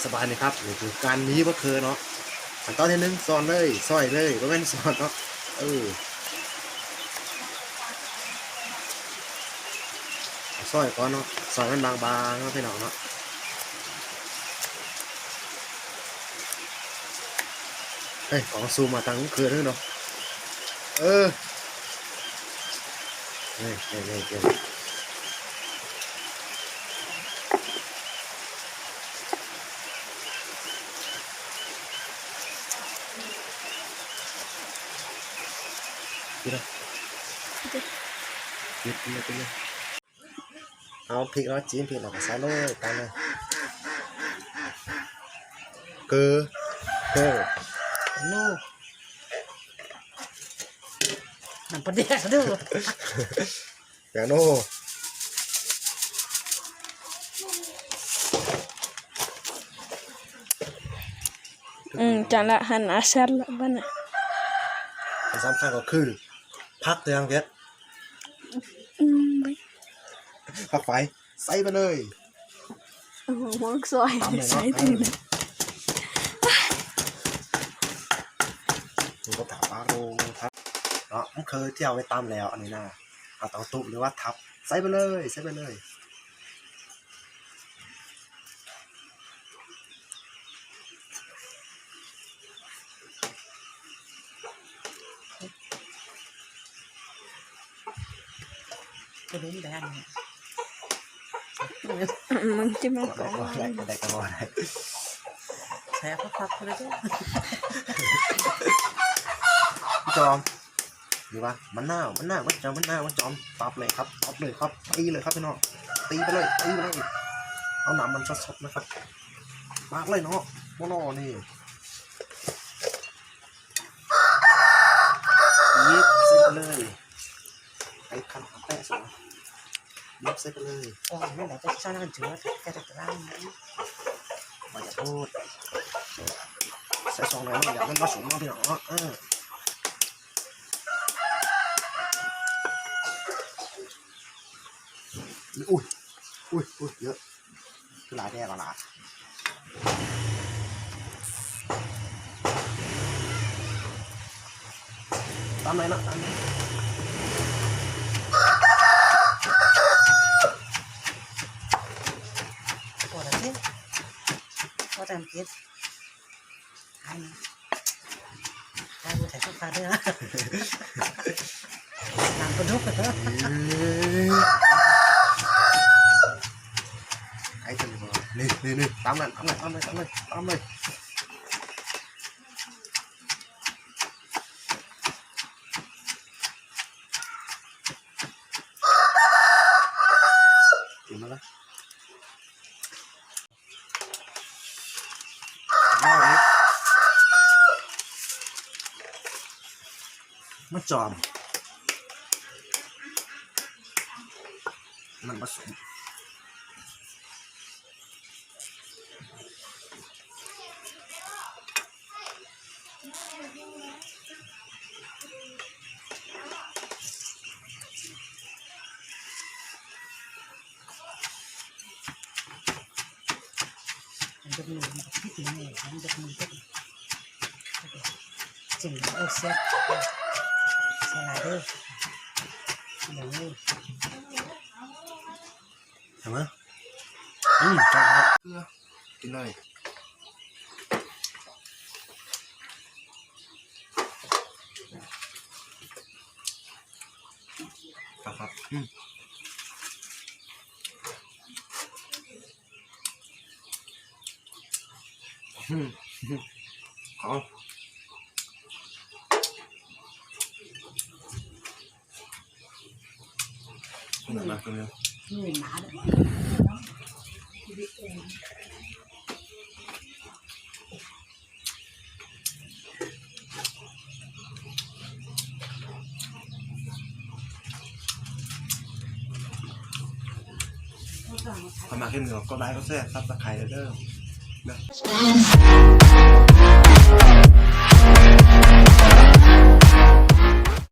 สบายเลยครับนี่คือการนี้ก็คือเนาะขั้นตอนที่หนึ่งซอนเลยซอยเลยก็ไม่ซอนเนาะซอยก่อนเนาะซอยมันบางๆเนาะพี่น้องเนาะเฮ้ยของซูมมาทางคืนด้วยเนาะนี่ไปเลยเอาพริกแล้วจิ้มพริกแล้วก็ใส่เลยตามเลยเกลือโน่น้ำปลาแดกดูอย่างโน่จานละหันอาเซลละบ้านน่ะสำคัญก็คือพักเตียงเพชรพักไฟใส่ไปเลยหม้อซอยใส่ถึงนี่ก็ถามว่าโรงครับเนาะมันเคยที่เอาไว้ตำแล้วอันนี้นะเอาเตาตุหรือว่าทับใส่ไปเลยจะรู้ได้ไงมึงจะมาก่อนได้ก็ได้แช่พับๆเลยจ้ะจอมดูว่ามันหน้ามันจอมตับเลยครับตีเลยครับพี่น้องตีไปเลยเอาหนามมันสดๆนะครับมากเลยเนาะโมโนนี่ยิบเสร็จเลยไอ้คันแปะสวยยิบเสร็จเลย โอ้ยไม่ได้จะสร้างเจือแค่จะร่างนี้มาอย่าพูดใส่ซองไหนอยากมันผสมมาพี่น้องเนาะอุ้ยเยอะคือหลายแดกละตามไหนนะตามไหนพอแล้วเนี่ยพอแต่เก็บให้ดูถ่ายรูปตาด้วยนะตามกระดูกไอ้ตัวนี้บอกนี่ตามเลยกินมาแล้วมาจอมมันผสมจะมีที่ถึงเนี่ยมันจะมีก็จึงเซ็ตลายด้วยอย่างนี้เห็นไหมจอมเกลือกินเลยครับเอาเหนื่อยมากตรงนี้เหนื่อยหนาเลยพอมาขึ้นเหนือก็ได้ก็แซ่บซับตะไคร้เด้อ